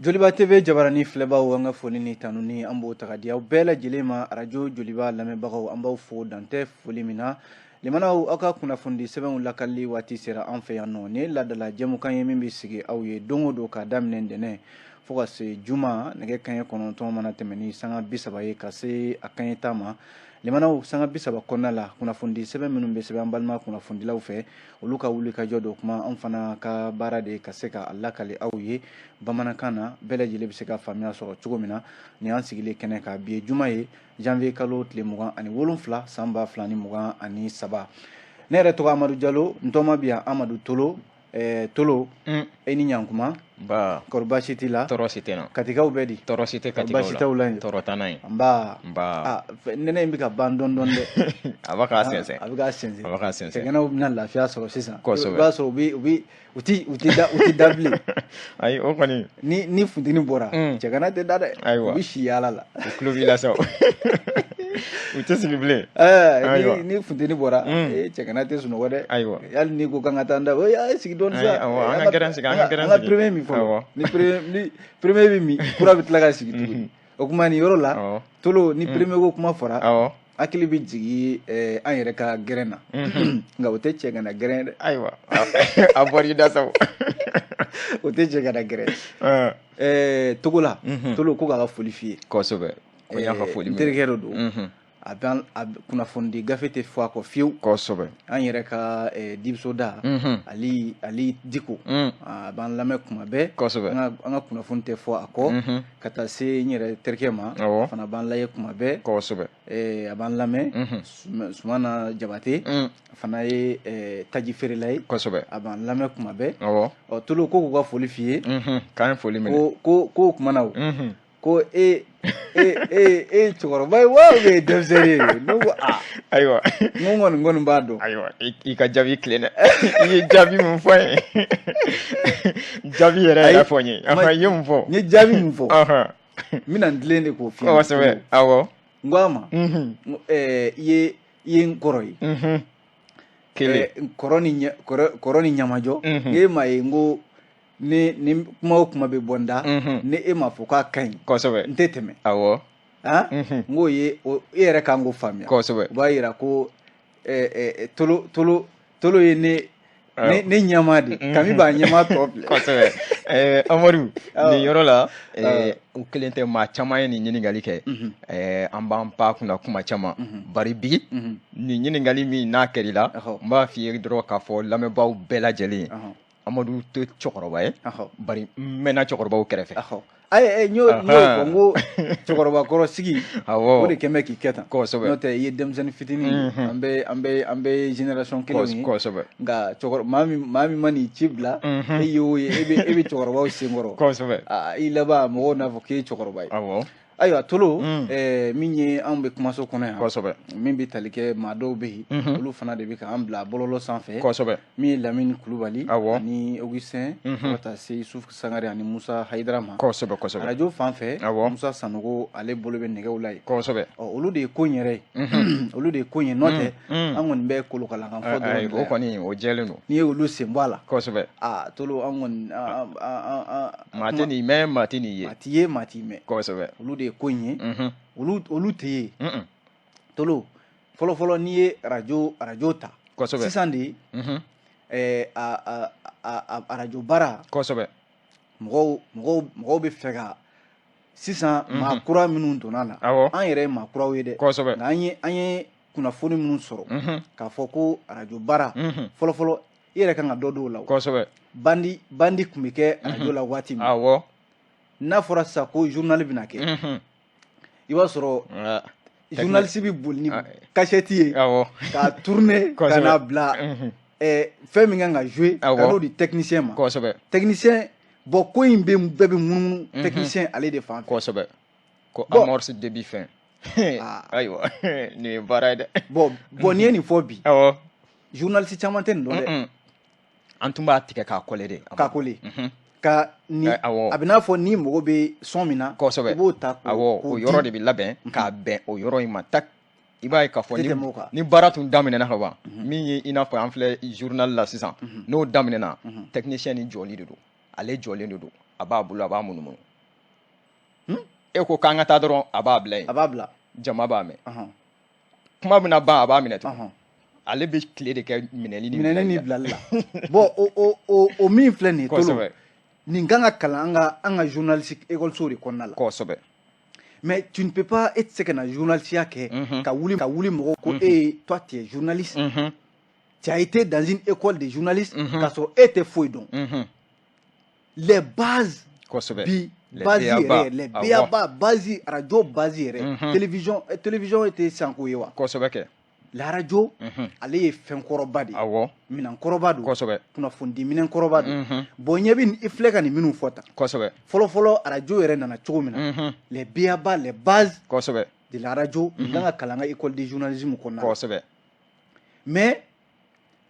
Joliba TV jabarani filɛbaw an ka foli ni tanu ni an b'o ta ka di aw bɛɛ lajɛlen ma radio Joliba lamɛnbagaw an b'aw fo dantɛ foli min na limanaw aw ka kunnafoni sɛbɛnw lakali waati sera an fɛ yan nɔ ni ladala jɛmukan ye min bɛ sigi aw ye don o don ka daminɛ ntɛnɛn fo ka se juma nɛgɛ kanɲɛ 9 mana tɛmɛ ni sanga 30 ye ka se a kanɲɛ 10 ma limanaw sanga 30 kɔnɔna la kunnafoni sɛbɛn minnu bɛ sɛbɛn an balima kunnafonidilaw fɛ olu ka wuli ka jɔ do kuma an fana ka baara de ka se ka lakali aw ye bamanankan na bɛɛ lajɛlen bɛ se ka faamuya sɔrɔ cogo min na ni an sigilen kɛnɛ ka bi ye juma ye janvier kalo tile 27 san 2023 ne yɛrɛ tɔgɔ Amadu Jalo ntɔma bi yan Amadu Tolo Tolo e ni ɲankuma ba kɔri baasi t'i la tɔɔrɔ si tɛ na katikaw bɛ di tɔɔrɔ si tɛ katikaw la baasi t'aw la yen tɔɔrɔ t'an na yen nba nba nɛnɛ in bɛ ka ban dɔɔni dɔɔni dɛ a b'a k'a sɛnsɛn a bɛ k'a sɛnsɛn a b'a k'a sɛnsɛn cɛganaw bɛna lafiya sɔrɔ sisan kosɛbɛ i b'a sɔrɔ u ti da bilen ayi o kɔni ni funteni bɔra cɛgana tɛ da dɛ ayiwa u bɛ si yaala la u tulo b'i la sa u tɛ sigi bilen ni funteni bɔra cɛgana tɛ sunɔgɔ dɛ ayiwa hali ni ko kan ka taa an da a sigi dɔɔni sa an ka gɛrɛn sigi an ka premier min fɔlɔ ni premier bɛ min kura bɛ tila ka sigi tuguni o kuma ni yɔrɔ la Tolo ni premier ko kuma fɔra hakili bɛ jigin an yɛrɛ ka gɛrɛn na nka o tɛ cɛ ka na gɛrɛn dɛ ayiwa a bɔra i da sa o tɛ cɛ ka na gɛrɛn Togo la Tolo ko k'a ka foli f'i ye kosɛbɛ ko y'a ka foli n terikɛ dɔ don a kunnafoni di gafe tɛ fɔ a kɔ fiyewu kosɛbɛ an yɛrɛ ka dibisoda Ali Diko a b'an lamɛn kuma bɛɛ kosɛbɛ an ka kunnafoni tɛ fɔ a kɔ ka taa se n yɛrɛ terikɛ ma a fana b'an lajɛ kuma bɛɛ kosɛbɛ a b'an lamɛn Sumana Jabate a fana ye taji feerela ye kosɛbɛ a b'an lamɛn kuma bɛɛ Tolo ko k'u ka foli f'i ye k'an ye foli minɛ ko o kumana o ko cɛkɔrɔba ye wa ou bien denmisɛnnin ye ne ko ayiwa n kɔni b'a dɔn ayiwa i ka jaabi tilen dɛ i ye jaabi min fɔ n ye jaabi yɛrɛ yɛrɛ fɔ n ye i ye mun fɔ n ye jaabi min fɔ n bɛna n tilen de k'o f'i ye kosɛbɛ awɔ n ko a ma i ye n kɔrɔ ye kelen kɔrɔ ni ɲamajɔ n ye maa ye n ko ni kuma o kuma bɛ bɔ n da ni e ma fɔ k'a ka ɲi kosɛbɛ n tɛ tɛmɛ awɔ n k'o ye e yɛrɛ kan k'o faamuya kosɛbɛ o b'a yira ko Tolo ye ne ɲɛmaa de kami b'a ɲɛmaa tɔ filɛ kosɛbɛ Amadu nin yɔrɔ la u kelen tɛ maa caman ye nin ɲininkali kɛ an b'an pan kunna kuma caman bari bi nin ɲininkali min n'a kɛr'i la n b'a f'i ye dɔrɔn k'a fɔ lamɛnbaaw bɛɛ lajɛlen Amadu tɛ cɛkɔrɔba ye bari n mɛnna cɛkɔrɔbaw kɛrɛfɛ n y'o fɔ n ko cɛkɔrɔba kɔrɔ sigi o de kɛn bɛ k'i kɛ tan kosɛbɛ n'o tɛ i ye denmisɛnnin fitinin an bɛ génération kelen ye kosɛbɛ nka maa min ma n'i ci bila e y'o ye e bɛ cɛkɔrɔbaw senkɔrɔ kosɛbɛ i laban mɔgɔw n'a fɔ k'e ye cɛkɔrɔba ye ayiwa Tolo min ye anw bɛ kumaso kɔnɔ yan kosɛbɛ min bɛ tali kɛ maa dɔw bɛ yen olu fana de bɛ k'an bila bɔlɔlɔ sanfɛ kosɛbɛ min ye Lamini Kulubali ani Augustin fo ka taa se Yusufu Sangare ani Musa Hayidara ma kosɛbɛ arajo fan fɛ Musa Sanogo ale bolo bɛ nɛgɛw la yen kosɛbɛ olu de ye ko in yɛrɛ ye olu de ye ko in n'o tɛ an kɔni bɛ kolokalankan fɔ dɔrɔn o kɔni o jɛlen don n'i ye olu sen bɔ a la kosɛbɛ Tolo an kɔni maa tɛ nin mɛn maa tɛ nin ye maa t'i mɛn kosɛbɛ olu de ye ko in ye olu tɛ ye Tolo fɔlɔfɔlɔ n'i ye arajo ta sisan de arajo baara kosɛbɛ mɔgɔw bɛ fɛ ka sisan maa kura minnu donna la an yɛrɛ ye maa kuraw ye dɛ kosɛbɛ nka an ye kunnafoni minnu sɔrɔ k'a fɔ ko arajo baara fɔlɔfɔlɔ i yɛrɛ kan ka dɔ dɔw la kosɛbɛ bandi tun bɛ kɛ arajo la waati min n'a fɔra sisan ko journal bɛna kɛ i b'a sɔrɔ journaliste bɛ boli ni cachette ye k'a tourner ka n'a bila fɛn min kan ka jouer ka n'o di technicien ma technicien ko in bɛɛ bɛ munumunu technicien ale de fan fɛ kosɛbɛ ko amorce début fin ayiwa nin ye baara ye dɛ n'i ye nin fɔ bi journaliste caman tɛ nin dɔn dɛ an tun b'a tigɛ k'a kɔle de k'a kɔle ka ni a bɛ n'a fɔ ni mago bɛ son min na kosɛbɛ i b'o ta o yɔrɔ de bɛ labɛn k'a bɛn o yɔrɔ in ma tak i b'a ye k'a fɔ ni baara tun daminɛna ka ban min ye i n'a fɔ an filɛ journal la sisan n'o daminɛna technicien ni jɔli de don ale jɔlen de don a b'a bolo a b'a munumunu e ko k'an ka taa dɔrɔn a b'a bila yen a b'a bila jama b'a mɛn kuma bɛna ban a b'a minɛ tugun ale bɛ tile de kɛ minɛli ni bilali la bon o min filɛ nin ye tolo nin kan ka kalan an ka journaliste école de kɔnɔna la kosɛbɛ mais tu ne peux pas e tɛ se ka na journalistiya kɛ ka wuli mɔgɔw ko toi tu es journaliste tu as été dans une école de journalistes k'a sɔrɔ e tɛ foyi dɔn les bases bi base yɛrɛ les BABA base radio base yɛrɛ télévision était sanko ye wa kosɛbɛ kɛ la radio ale ye fɛn kɔrɔba de ye minɛn kɔrɔba don kunnafoni minɛn kɔrɔba don bon ɲɛ bɛ i filɛ ka nin minnu fɔ tan kosɛbɛ fɔlɔ radio yɛrɛ nana cogo min na les BABA les bases de la radio n kan ka kalan ka école de journalisme kɔnɔna kosɛbɛ mais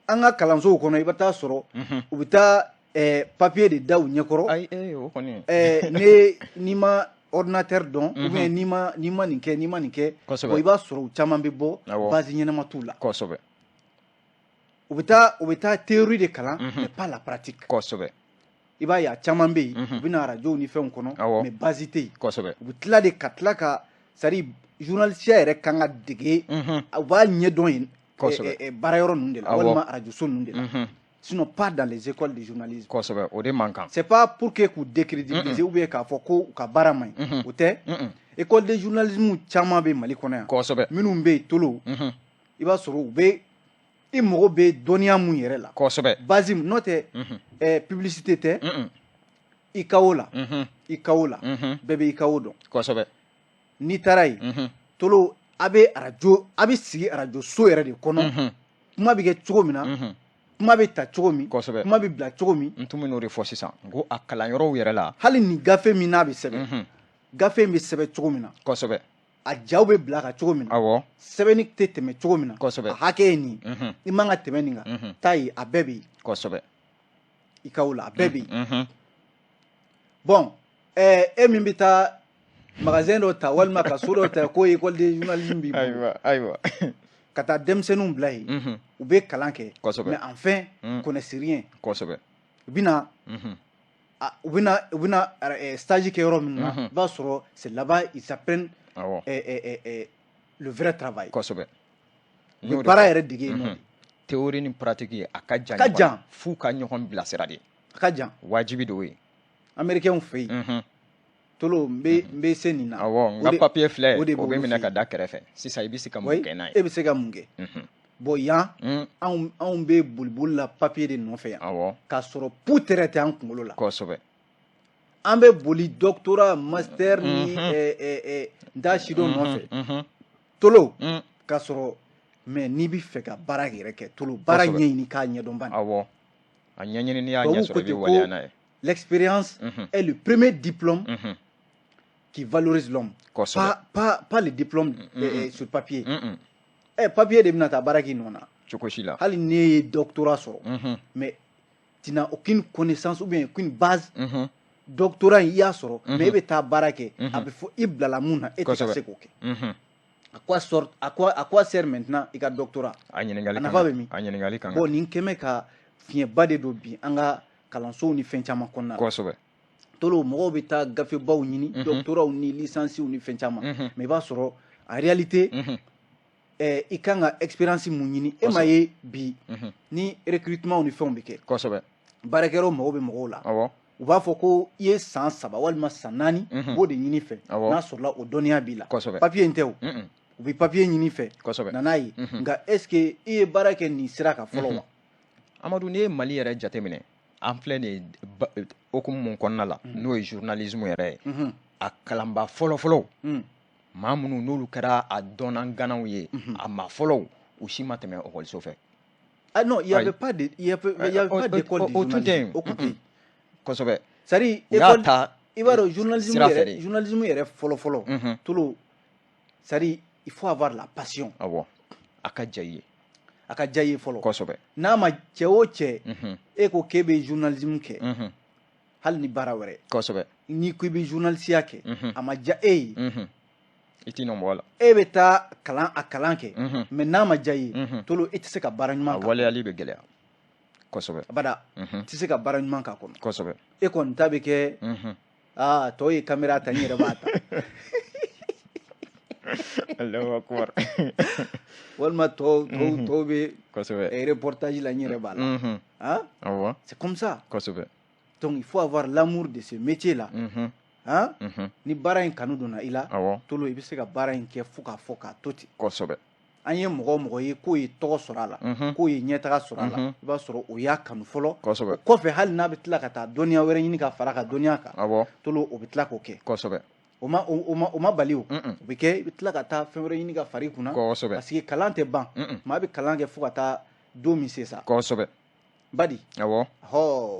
an ka kalansow kɔnɔ i bɛ taa sɔrɔ u bɛ taa papier de da u ɲɛkɔrɔ n'i ma ordinateur dɔn ou bien n'i ma nin kɛ bon i b'a sɔrɔ u caman bɛ bɔ base ɲɛnama t'u la kosɛbɛ u bɛ taa théorie de kalan mais pas la pratique kosɛbɛ i b'a ye a caman bɛ yen u bɛ na radio ni fɛnw kɔnɔ mais base tɛ yen kosɛbɛ u bɛ tila ka c'est à dire journalistiya yɛrɛ kan ka dege u b'a ɲɛdɔn yen baara yɔrɔ ninnu de la walima radio so ninnu de la sinon pas dans les écoles de journalisme kosɛbɛ o de man kan c'est pas pour que k'u décrédibiliser ou bien k'a fɔ ko u ka baara man ɲi o tɛ école de journalisme caman bɛ Mali kɔnɔ yan kosɛbɛ minnu bɛ yen tolo i b'a sɔrɔ u bɛ i mago bɛ dɔnniya mun yɛrɛ la kosɛbɛ base n'o tɛ publicité tɛ ICAO la ICAO la bɛɛ bɛ ICAO dɔn kosɛbɛ n'i taara yen tolo a bɛ sigi radio so yɛrɛ de kɔnɔ kuma bɛ kɛ cogo min na kuma bɛ ta cogo min kuma bɛ bila cogo min n tun bɛ n'o de fɔ sisan n ko a kalanyɔrɔw yɛrɛ la hali ni gafe min n'a bɛ sɛbɛn gafe in bɛ sɛbɛn cogo min na kosɛbɛ a jaw bɛ bila ka cogo min na sɛbɛnni tɛ tɛmɛ cogo min na kosɛbɛ a hakɛ ye nin i man ka tɛmɛ nin kan taa ye a bɛɛ bɛ yen kosɛbɛ i ka o la a bɛɛ bɛ yen bon e min bɛ taa magasin dɔ ta walima ka so dɔ ta ko école de journalisme b'i bolo ayiwa ka taa denmisɛnninw bila yen u bɛ kalan kɛ mais enfin connaissent rien kosɛbɛ u bɛna stage kɛ yɔrɔ min na i b'a sɔrɔ c'est là-bas ils apprennent le vrai travail kosɛbɛ u bɛ baara yɛrɛ dege yen nɔ théorie ni pratique a ka jan f'u ka ɲɔgɔn bilasira de a ka jan wajibi do ye américain fɛ yen tolo n bɛ se nin na n ka papier filɛ o bɛ minɛ ka da kɛrɛfɛ sisan i bɛ se ka mun kɛ n'a ye e bɛ se ka mun kɛ bon yan anw bɛ boliboli la papier de nɔfɛ yan k'a sɔrɔ poutre tɛ an kunkolo la kosɛbɛ an bɛ boli doctorat master ni da sidon nɔfɛ tolo k'a sɔrɔ mais n'i bɛ fɛ ka baara yɛrɛ kɛ tolo baara ɲɛɲini k'a ɲɛdɔn bani a ɲɛɲini n'i y'a ɲɛ sɔrɔ i bɛ waleya n'a ye l'expérience est le premier diplôme qui valorise l'homme pas le diplôme sur papier papier de bɛna taa baara k'i nɔ na cogo si la hali ne ye doctorat sɔrɔ mais tu n'as aucune connaissance ou bien aucune base doctorat in i y'a sɔrɔ mais e bɛ taa baara kɛ a bɛ fɔ i bilala mun na e tɛ ka se k'o kɛ à quoi sert maintenant i ka doctorat a nafa bɛ min ɲininkali kan bon nin kɛmɛ ka fiɲɛba de don bi an ka kalansow ni fɛn caman kɔnɔna la kosɛbɛ tolo mɔgɔw bɛ taa gafebaw ɲini doctoraw ni lisansiw ni fɛn caman mais i b'a sɔrɔ en réalité i kan ka expérience mun ɲini e ma ye bi ni recrutement ni fɛnw bɛ kɛ kosɛbɛ baarakɛyɔrɔ mɔgɔw bɛ mɔgɔw la u b'a fɔ ko i ye san 3 walima san 4 u b'o de ɲini fɛ n'a sɔrɔla o dɔnniya b'i la papier in tɛ o u bɛ papier ɲini fɛ na n'a ye nka est ce que i ye baara kɛ nin sira kan fɔlɔ wa Amadu n'i ye Mali yɛrɛ jateminɛ an filɛ nin hukumu mun kɔnɔna la n'o ye journalisme yɛrɛ ye a kalanba fɔlɔ-fɔlɔ maa minnu n'olu kɛra a dɔnna ganaw ye a ma fɔlɔw u si ma tɛmɛ école fɛ ah non il y avait pas d'école de journalisme o tun tɛ yen kosɛbɛ c'est-à-dire école i b'a dɔn journalisme yɛrɛ fɔlɔ-fɔlɔ tolo c'est-à-dire il faut avoir la passion awɔ a ka diya i ye a ka diya i ye fɔlɔ kosɛbɛ n'a ma cɛ o cɛ e ko k'e bɛ journalisme kɛ hali ni baara wɛrɛ kosɛbɛ n'i ko i bɛ journalisiya kɛ a ma diya e ye i t'i nɔ bɔ a la e bɛ taa kalan kɛ mais n'a ma diya i ye tolo i tɛ se ka baara ɲuman k'a kɔnɔ a waleyali bɛ gɛlɛya kosɛbɛ abada i tɛ se ka baara ɲuman k'a kɔnɔ kosɛbɛ e kɔni ta bɛ kɛ tɔw ye caméra ta n yɛrɛ b'a ta Allahu akbar walima tɔw bɛ kosɛbɛ reportage la n yɛrɛ b'a la awɔ c'est comme ça kosɛbɛ donc il faut avoir l'amour de ce métier là ni baara in kanu donna i la tolo i bɛ se ka baara in kɛ fo k'a fɔ k'a to ten kosɛbɛ an ye mɔgɔ ye k'o ye tɔgɔ sɔrɔ a la k'o ye ɲɛtaga sɔrɔ a la i b'a sɔrɔ o y'a kanu fɔlɔ kosɛbɛ kɔfɛ hali n'a bɛ tila ka taa dɔnniya wɛrɛ ɲini ka fara ka dɔnniya kan tolo o bɛ tila k'o kɛ kosɛbɛ o ma bali o bɛ kɛ i bɛ tila ka taa fɛn wɛrɛ ɲini ka fara i kunna parce que kalan tɛ ban maa bɛ kalan kɛ fo ka taa don min se sa kosɛbɛ badi awɔ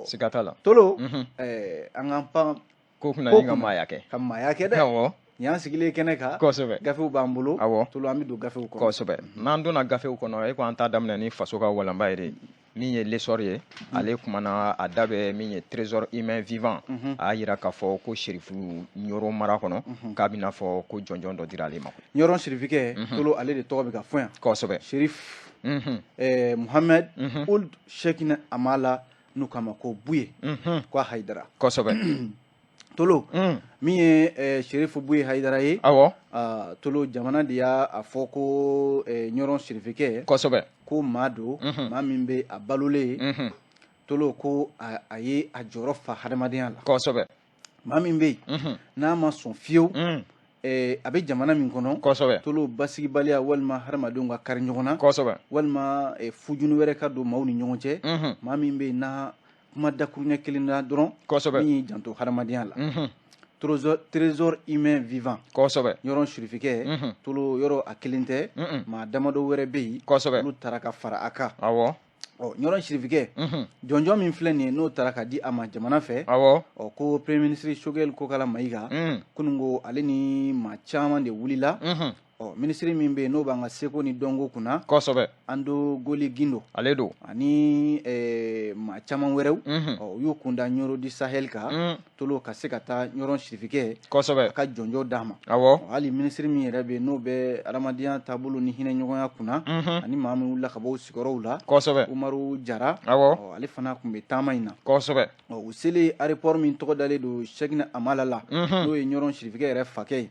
siga t'a la tolo an k'an pan ko kunna ni ka maaya kɛ dɛ awɔ y'an sigilen kɛnɛ kan kosɛbɛ gafew b'an bolo tolo an bɛ don gafew kɔnɔ kosɛbɛ n'an donna gafew kɔnɔ e ko an t'a daminɛ ni faso ka walanba ye de min ye l'essor ye ale kumana a da bɛ min ye trésor humain vivant a y'a jira k'a fɔ ko Sherifu Ɲɔrɔ mara kɔnɔ k'a bɛ n'a fɔ ko jɔnjɔn dɔ dira ale ma Ɲɔrɔ Serifukɛ tolo ale de tɔgɔ bɛ ka fɔ yan kosɛbɛ Sherif Muhammed Ould Sheikh Amala n'u k'a ma ko Buye ko Hayidara kosɛbɛ tolo min ye Sherifu Buye Hayidara ye tolo jamana de y'a fɔ ko Ɲɔrɔ Serifukɛ kosɛbɛ ko maa don maa min bɛ a balolen tolo ko a ye a jɔyɔrɔ fa hadamadenya la kosɛbɛ maa min bɛ yen n'a ma sɔn fiyewu a bɛ jamana min kɔnɔ kosɛbɛ tolo basigibaliya walima hadamadenw ka kari ɲɔgɔn na kosɛbɛ walima fujuni wɛrɛ ka don maaw ni ɲɔgɔn cɛ maa min bɛ yen n'a kuma dakuruɲɛ kelen na dɔrɔn min y'i janto hadamadenya la trésor humain vivant kosɛbɛ Ɲɔrɔ Serifukɛ tolo yɔrɔ a kelen tɛ maa damadɔ wɛrɛ bɛ yen olu taara ka fara a kan Ɲɔrɔ Serifukɛ jɔnjɔn min filɛ nin ye n'o taara ka di a ma jamana fɛ ko premier ministre Choguel Kokala Mayiga kunungo ale ni maa caman de wulila minisiri min bɛ yen n'o b'an ka seko ni dɔnko kunna Ando Goli Gindo ale don ani maa caman wɛrɛw u y'u kunda Ɲɔrɔ di Sahel kan tolo ka se ka taa Ɲɔrɔ Serifukɛ a ka jɔnjɔ d'a ma hali minisiri min yɛrɛ bɛ yen n'o bɛ adamadenya taabolo ni hinɛ ɲɔgɔnya kunna ani maa min wulila ka bɔ o sigiyɔrɔw la Umaru Jara ale fana tun bɛ taama in na u selen aéroport min tɔgɔ dalen don Sheikh Amala la n'o ye Ɲɔrɔ Serifukɛ yɛrɛ fakɛ ye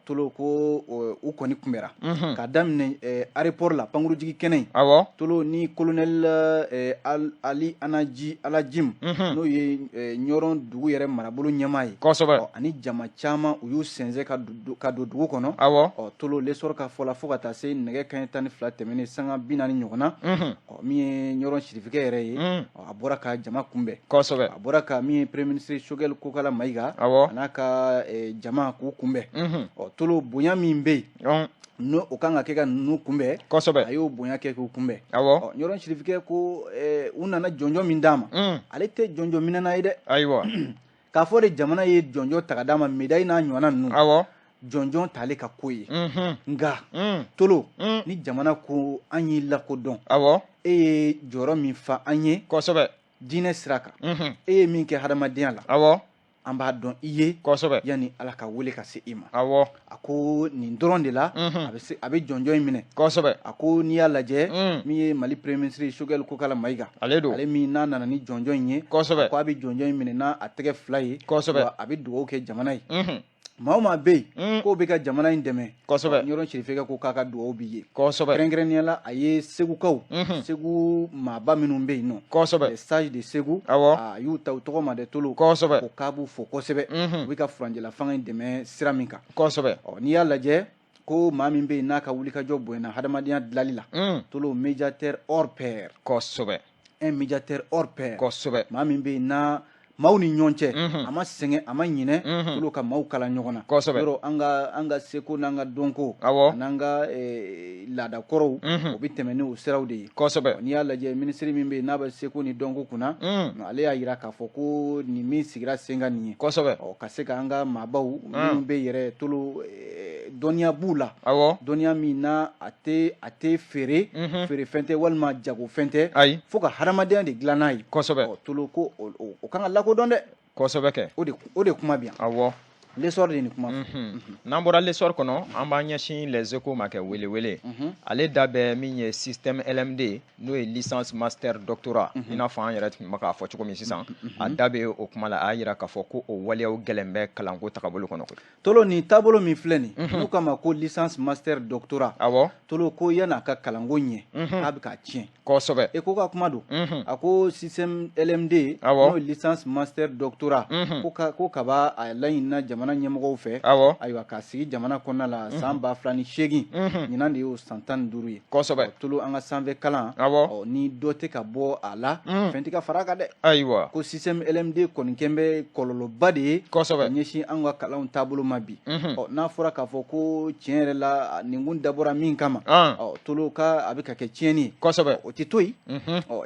tolo ko u kɔni kunbɛra k'a daminɛ aéroport la pankurujigi kɛnɛ in tolo ni colonel Ali Alajim n'o ye Ɲɔrɔ dugu yɛrɛ marabolo ɲɛmaa ye ani jama caman u y'u sɛnsɛn ka don dugu kɔnɔ tolo l'essor ka fɔ la fo ka taa se nɛgɛ kanɲɛ 12 tɛmɛnen sanga 40 ɲɔgɔn na min ye Ɲɔrɔ Serifukɛ yɛrɛ ye a bɔra ka jama kunbɛn a bɔra ka min ye premier ministre Choguel Kokala Mayiga a n'a ka jama k'u kunbɛn tolo bonya min bɛ yen no o kan ka kɛ ka ninnu kunbɛn a y'o bonya kɛ k'u kunbɛn Ɲɔrɔ Serifukɛ ko u nana jɔnjɔ min d'a ma ale tɛ jɔnjɔ minɛna ye dɛ k'a fɔ de jamana ye jɔnjɔ ta ka d'a ma médaille n'a ɲɔgɔnna ninnu jɔnjɔn t'ale ka ko ye nka tolo ni jamana ko an y'i lakodɔn e ye jɔyɔrɔ min fa an ye diinɛ sira kan e ye min kɛ hadamadenya la an b'a dɔn i ye yanni ala ka wele ka se i ma a ko nin dɔrɔn de la a bɛ jɔnjɔn in minɛ a ko n'i y'a lajɛ min ye Mali premier ministre Choguel Kokala Mayiga ale min n'a nana ni jɔnjɔn in ye ko a bɛ jɔnjɔn in minɛ n'a tɛgɛ fila ye a bɛ dugawu kɛ jamana ye maa o maa bɛ yen k'o bɛ ka jamana in dɛmɛ Ɲɔrɔ Serifukɛ ko k'a ka dugawu b'i ye kɛrɛnkɛrɛnnenya la a ye segukaw segu maaba minnu bɛ yen nɔ sage de Segu a y'u ta u tɔgɔ ma dɛ tolo ko k'a b'u fo kosɛbɛ u bɛ ka furanjɛla fanga in dɛmɛ sira min kan n'i y'a lajɛ ko maa min bɛ yen n'a ka wulikajɔ bonyana hadamadenya dilali la tolo médiateur hors pair un médiateur hors pair maa min bɛ yen n'a maaw ni ɲɔgɔn cɛ a ma sɛgɛn a ma ɲinɛ tolo ka maaw kala ɲɔgɔn na yɔrɔ an ka seko n'an ka dɔnko n'an ka laadakɔrɔw o bɛ tɛmɛ ni o siraw de ye n'i y'a lajɛ minisiri min bɛ yen n'a bɛ seko ni dɔnko kunna ale y'a jira k'a fɔ ko nin min sigira sen kan nin ye ka se ka an ka maabaw minnu bɛ yɛrɛ tolo dɔnniya b'u la dɔnniya min na a tɛ feerefɛn tɛ walima jagofɛn tɛ fo ka hadamadenya de dilan n'a ye tolo ko o kan ka lakodɔn dɛ o de kuma bɛ yan l'essor de ni kuma n'an bɔra l'essor kɔnɔ an b'an ɲɛsin les échos ma kɛ welewele ale da bɛ min ye système LMD n'o ye licence master doctorat i n'a fɔ an yɛrɛ tun bɛ k'a fɔ cogo min sisan a da bɛ o kuma la a y'a yira k'a fɔ ko o waleyaw gɛlɛn bɛ kalanko tagabolo kɔnɔ koyi tolo ni taabolo min filɛ nin n'u k'a ma ko licence master doctorat awɔ tolo ko yan'a ka kalanko ɲɛ k'a bɛ k'a tiɲɛ kosɛbɛ e ko ka kuma don a ko système LMD awɔ n'o ye licence master doctorat ko kaba a laɲinina jamana ɲɛmɔgɔw fɛ awɔ ayiwa k'a sigi jamana kɔnɔna la san 2008 ɲinan de y'o san 15 ye kosɛbɛ tolo an ka sanfɛ kalan awɔ ni dɔ tɛ ka bɔ a la fɛn tɛ ka fara a kan dɛ ayiwa ko système LMD kɔni kɛn bɛ kɔlɔlɔba de ye kosɛbɛ ka ɲɛsin an ka kalanw taabolo ma bi n'a fɔra k'a fɔ ko tiɲɛ yɛrɛ la nin kun dabɔra min kama tolo ka a bɛ ka kɛ tiɲɛni ye kosɛbɛ o tɛ to yen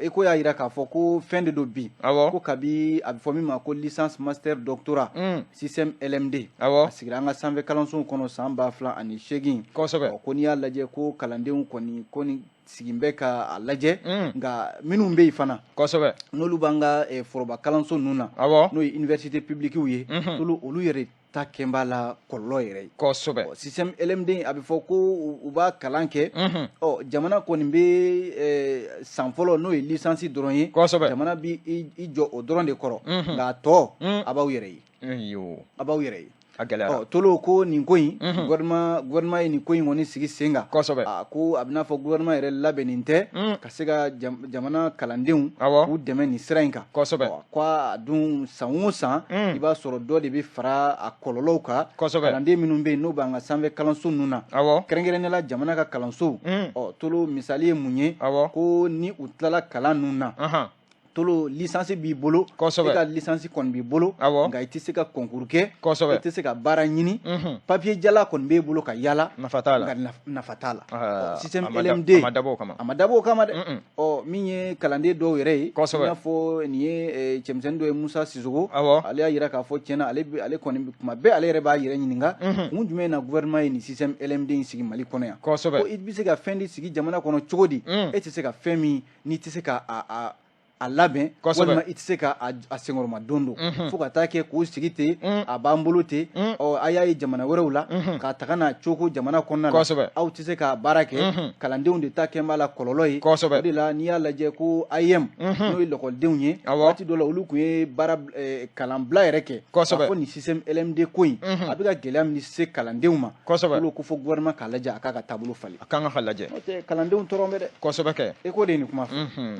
e ko y'a yira k'a fɔ ko fɛn de don bi awɔ ko kabi a bɛ fɔ min ma ko licence master doctorat système LMD awɔ a sigira an ka sanfɛ kalansow kɔnɔ san 2008 kosɛbɛ ko n'i y'a lajɛ ko kalandenw kɔni ko ni sigin bɛ ka a lajɛ nka minnu bɛ yen fana kosɛbɛ n'olu b'an ka foroba kalanso ninnu na awɔ n'o ye université publiquew ye olu yɛrɛ ta kɛn b'a la kɔlɔlɔ yɛrɛ ye kosɛbɛ système LMD a bɛ fɔ ko u b'a kalan kɛ jamana kɔni bɛ san fɔlɔ n'o ye licence dɔrɔn ye kosɛbɛ jamana b'i jɔ o dɔrɔn de kɔrɔ nka a tɔ a b'aw yɛrɛ ye a b'aw yɛrɛ ye a gɛlɛyara tolo ko nin ko in gouvernement ye nin ko in kɔni sigi sen kan kosɛbɛ ko a bɛ n'a fɔ gouvernement yɛrɛ labɛnnen tɛ ka se ka jamana kalandenw k'u dɛmɛ nin sira in kan kosɛbɛ ko a dun san o san i b'a sɔrɔ dɔ de bɛ fara a kɔlɔlɔw kan kalanden minnu bɛ yen n'o b'an ka sanfɛ kalanso ninnu na kɛrɛnkɛrɛnnenya la jamana ka kalansow tolo misali ye mun ye ko ni u tilala kalan ninnu na tolo licence b'i bolo e ka licence kɔni b'i bolo nka i tɛ se ka concours kɛ i tɛ se ka baara ɲini papier jala kɔni b'e bolo ka yala nafa t'a la nka nafa t'a la système LMD a ma dabɔ o kama dɛ min ye kalanden dɔw yɛrɛ ye i n'a fɔ nin ye cɛmisɛnnin dɔ ye Musa Sisoko ale y'a yira k'a fɔ tiɲɛna ale kɔni tuma bɛɛ ale yɛrɛ b'a yɛrɛ ɲininka kun jumɛn na gouvernement ye nin système LMD in sigi Mali kɔnɔ yan ko i bɛ se ka fɛn di sigi jamana kɔnɔ cogo di e tɛ se ka fɛn min n'i tɛ se ka a labɛn walima i tɛ se ka a senkɔrɔma don fo ka taa kɛ k'o sigi ten a b'an bolo ten a y'a ye jamana wɛrɛw la k'a taga na cogo jamana kɔnɔna la aw tɛ se ka baara kɛ kalandenw de ta kɛn b'a la kɔlɔlɔ ye o de la n'i y'a lajɛ ko IEM n'o ye lakɔlidenw ye waati dɔ la olu tun ye baara kalanbila yɛrɛ kɛ k'a fɔ nin système LMD ko in a bɛ ka gɛlɛya min se kalandenw ma olu ko fɔ gouvernement k'a lajɛ a k'a ka taabolo falen a kan ka lajɛ n'o tɛ kalandenw tɔrɔ bɛ dɛ kosɛbɛ kɛ e ko de ye nin kuma fɔ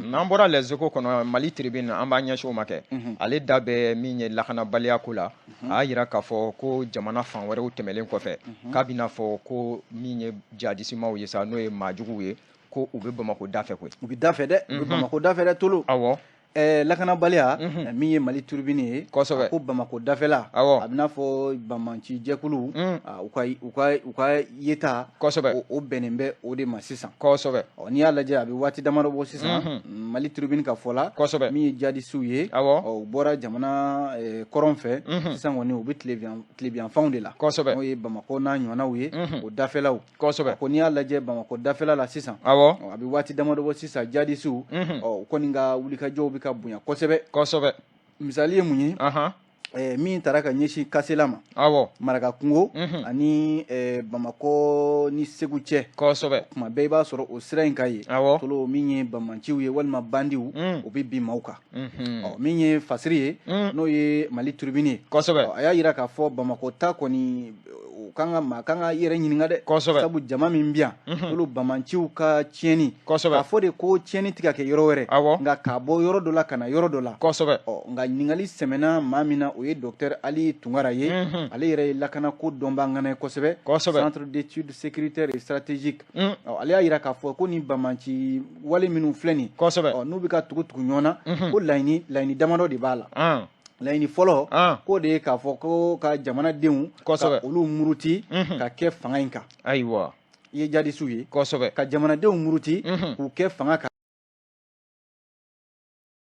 n'an bɔra les échos kɔnɔ Mali tribune an b'a ɲɛsin o ma kɛ ale da bɛ min ye lakanabaliya ko la a y'a yira k'a fɔ ko jamana fan wɛrɛw tɛmɛlen kɔfɛ k'a bɛna fɔ ko min ye jihadisimaw ye sa n'o ye maajuguw ye ko u bɛ Bamako dafɛ koyi u bɛ dafɛ dɛ u bɛ Bamako dafɛ dɛ tolo awɔ lakanabaliya min ye Mali tribune ye ko Bamako dafɛla a bɛ n'a fɔ Bamanci jɛkulu u ka yeta o bɛnnen bɛ o de ma sisan n'i y'a lajɛ a bɛ waati damadɔ bɔ sisan Mali tribune ka fɔ la min ye jihadisiw ye u bɔra jamana kɔrɔn fɛ sisan kɔni u bɛ tilebiyanfanw de la n'o ye Bamako n'a ɲɔgɔnnaw ye o dafɛlaw ko n'i y'a lajɛ Bamako dafɛla la sisan a bɛ waati damadɔ bɔ sisan jihadisiw u kɔni ka wulikajɔw bɛ ka bonya kosɛbɛ misali ye mun ye min taara ka ɲɛsin Kasela ma Maraka kungo ani Bamako ni Segu cɛ tuma bɛɛ i b'a sɔrɔ o sira in ka ye tolo min ye Bamanciw ye walima bandiw o bɛ bin maaw kan min ye Fasiri ye n'o ye Mali tribune ye a y'a yira k'a fɔ Bamako ta kɔni maa kan ka yɛrɛ ɲininka dɛ sabu jama min bɛ yan olu Bamanciw ka tiɲɛni k'a fɔ de ko tiɲɛni tɛ ka kɛ yɔrɔ wɛrɛ nka k'a bɔ yɔrɔ dɔ la ka na yɔrɔ dɔ la nka ɲininkali sɛmɛna maa min na o ye docteur Ali Tunkara ye ale yɛrɛ ye lakana ko dɔnba ŋana ye kosɛbɛ centre d'études sécuritaires et stratégiques ale y'a yira k'a fɔ ko ni Bamanci wale minnu filɛ nin n'u bɛ ka tugu ɲɔgɔn na ko laɲini damadɔ de b'a la laɲini fɔlɔ k'o de ye k'a fɔ ko ka jamanadenw ka olu muruti ka kɛ fanga in kan i ye jihadisiw ye ka jamanadenw muruti k'u kɛ fanga kan